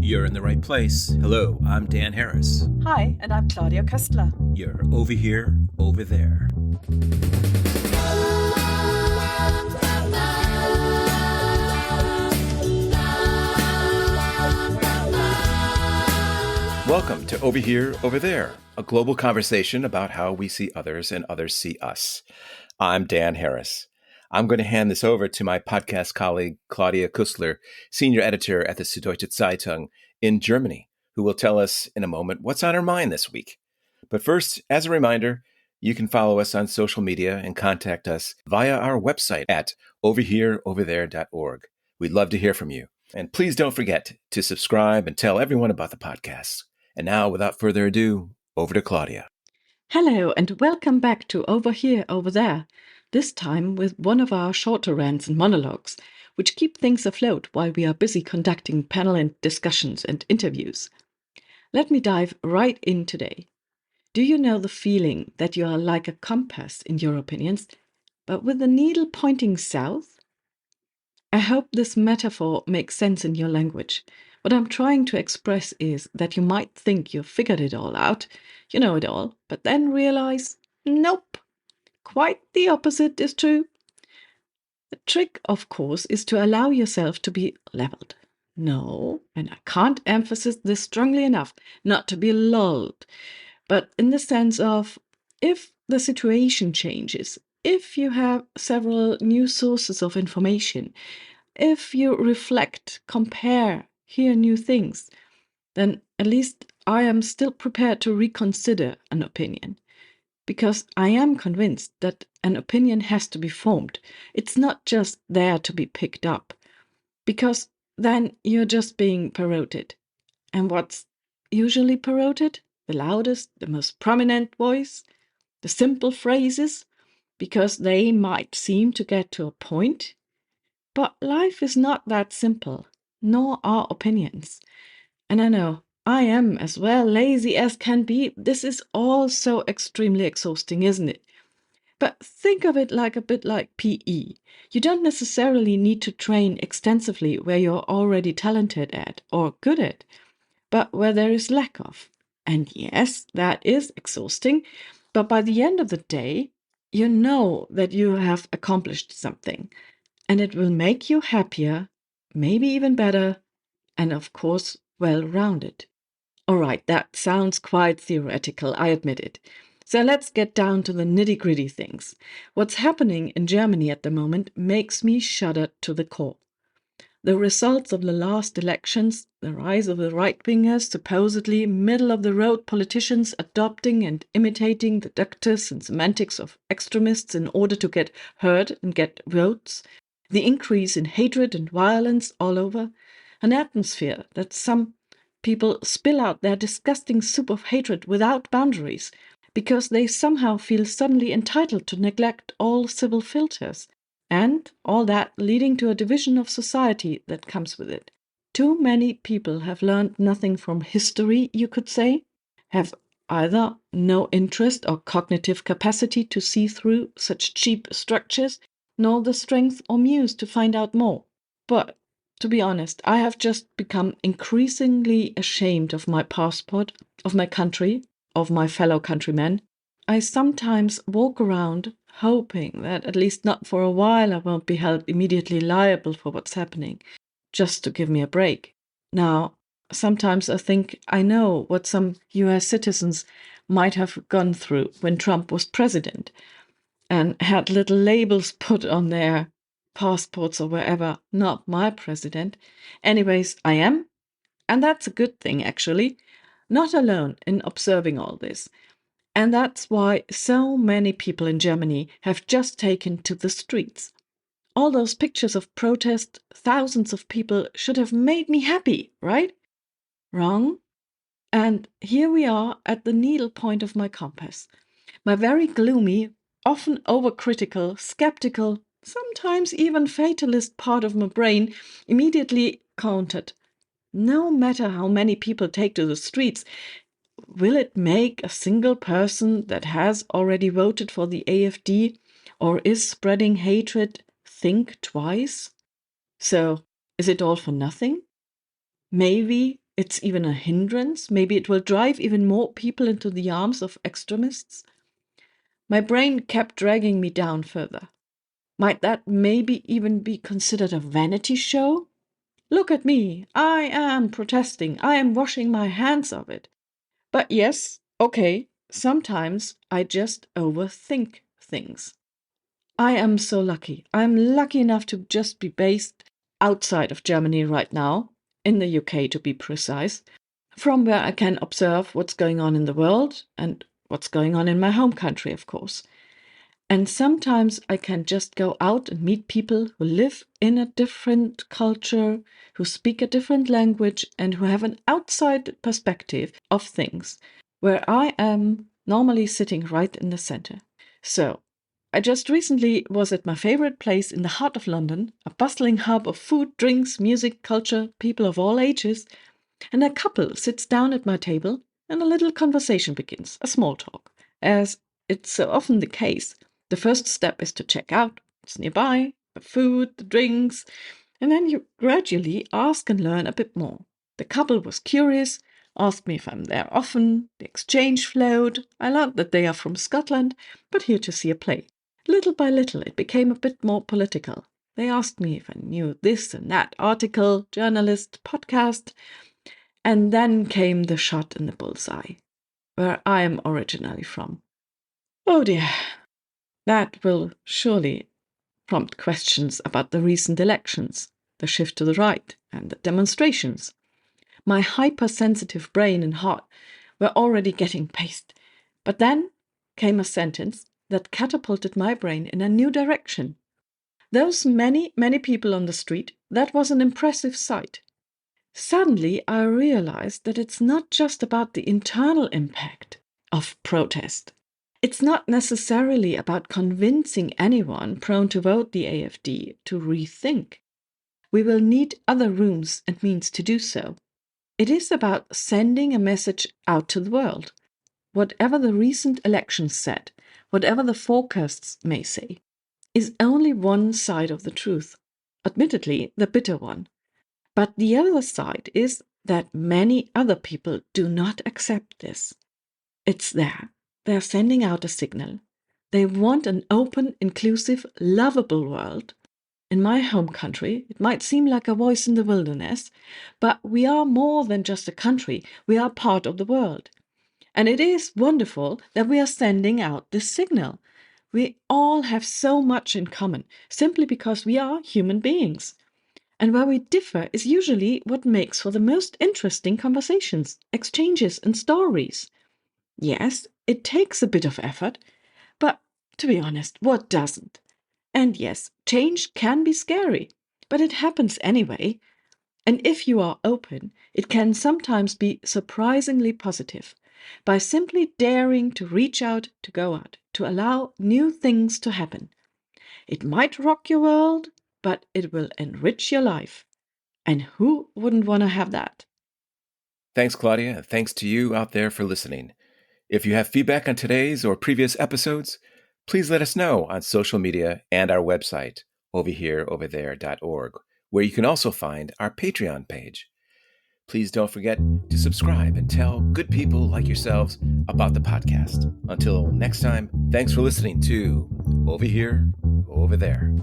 You're in the right place. Hello, I'm Dan Harris. Hi, and I'm Claudia Koestler. You're over here, over there. Welcome to Over Here, Over There, a global conversation about how we see others and others see us. I'm Dan Harris. I'm going to hand this over to my podcast colleague, Claudia Koestler, senior editor at the Süddeutsche Zeitung in Germany, who will tell us in a moment what's on her mind this week. But first, as a reminder, you can follow us on social media and contact us via our website at overhereoverthere.org. We'd love to hear from you. And please don't forget to subscribe and tell everyone about the podcast. And now, without further ado, over to Claudia. Hello, and welcome back to Over Here, Over There, this time with one of our shorter rants and monologues, which keep things afloat while we are busy conducting panel and discussions and interviews. Let me dive right in today. Do you know the feeling that you are like a compass in your opinions, but with the needle pointing south? I hope this metaphor makes sense in your language. What I'm trying to express is that you might think you've figured it all out, you know it all, but then realize, nope, quite the opposite is true. The trick, of course, is to allow yourself to be leveled. No, and I can't emphasize this strongly enough, not to be lulled, but in the sense of if the situation changes, if you have several new sources of information, if you reflect, compare, hear new things, then at least I am still prepared to reconsider an opinion. Because I am convinced that an opinion has to be formed. It's not just there to be picked up. Because then you're just being parroted. And what's usually parroted? The loudest, the most prominent voice, the simple phrases, because they might seem to get to a point. But life is not that simple, nor are opinions. And I know I am as well lazy as can be. This is all so extremely exhausting, isn't it? But think of it like a bit like PE. You don't necessarily need to train extensively where you're already talented at or good at, but where there is lack of. And yes, that is exhausting, but by the end of the day, you know that you have accomplished something. And it will make you happier, maybe even better, and of course, well-rounded. All right, that sounds quite theoretical, I admit it. So let's get down to the nitty-gritty things. What's happening in Germany at the moment makes me shudder to the core. The results of the last elections, the rise of the right-wingers, supposedly middle-of-the-road politicians adopting and imitating the ductus and semantics of extremists in order to get heard and get votes, the increase in hatred and violence all over, an atmosphere that some people spill out their disgusting soup of hatred without boundaries because they somehow feel suddenly entitled to neglect all civil filters, and all that leading to a division of society that comes with it. Too many people have learned nothing from history, you could say, have either no interest or cognitive capacity to see through such cheap structures, nor the strength or muse to find out more. But, to be honest, I have just become increasingly ashamed of my passport, of my country, of my fellow countrymen. I sometimes walk around hoping that at least not for a while I won't be held immediately liable for what's happening, just to give me a break. Now, sometimes I think I know what some US citizens might have gone through when Trump was president and had little labels put on their passports or wherever, not my president. Anyways, I am, and that's a good thing actually, not alone in observing all this. And that's why so many people in Germany have just taken to the streets. All those pictures of protest, thousands of people should have made me happy, right? Wrong. And here we are at the needle point of my compass. My very gloomy, often overcritical, skeptical, sometimes even fatalist part of my brain immediately countered. No matter how many people take to the streets, will it make a single person that has already voted for the AfD or is spreading hatred think twice? So, is it all for nothing? Maybe it's even a hindrance. Maybe it will drive even more people into the arms of extremists. My brain kept dragging me down further. Might that maybe even be considered a vanity show? Look at me. I am protesting. I am washing my hands of it. But yes, okay, sometimes I just overthink things. I am so lucky. I'm lucky enough to just be based outside of Germany right now, in the UK to be precise, from where I can observe what's going on in the world and what's going on in my home country, of course. And sometimes I can just go out and meet people who live in a different culture, who speak a different language, and who have an outside perspective of things, where I am normally sitting right in the center. So, I just recently was at my favorite place in the heart of London, a bustling hub of food, drinks, music, culture, people of all ages, and a couple sits down at my table and a little conversation begins, a small talk. As it's so often the case, the first step is to check out what's nearby, the food, the drinks, and then you gradually ask and learn a bit more. The couple was curious, asked me if I'm there often, the exchange flowed. I learned that they are from Scotland, but here to see a play. Little by little, it became a bit more political. They asked me if I knew this and that article, journalist, podcast, and then came the shot in the bullseye, where I am originally from. Oh dear, that will surely prompt questions about the recent elections, the shift to the right, and the demonstrations. My hypersensitive brain and heart were already getting paced, but then came a sentence that catapulted my brain in a new direction. Those many, many people on the street, that was an impressive sight. Suddenly, I realized that it's not just about the internal impact of protest. It's not necessarily about convincing anyone prone to vote the AfD to rethink. We will need other rooms and means to do so. It is about sending a message out to the world. Whatever the recent elections said, whatever the forecasts may say, is only one side of the truth, admittedly the bitter one. But the other side is that many other people do not accept this. It's there. They're sending out a signal. They want an open, inclusive, lovable world. In my home country, it might seem like a voice in the wilderness, but we are more than just a country. We are part of the world. And it is wonderful that we are sending out this signal. We all have so much in common, simply because we are human beings. And where we differ is usually what makes for the most interesting conversations, exchanges, and stories. Yes, it takes a bit of effort, but to be honest, what doesn't? And yes, change can be scary, but it happens anyway. And if you are open, it can sometimes be surprisingly positive. By simply daring to reach out, to go out, to allow new things to happen. It might rock your world, but it will enrich your life. And who wouldn't want to have that? Thanks, Claudia. Thanks to you out there for listening. If you have feedback on today's or previous episodes, please let us know on social media and our website, overhereoverthere.org, where you can also find our Patreon page. Please don't forget to subscribe and tell good people like yourselves about the podcast. Until next time, thanks for listening to Over Here, Over There.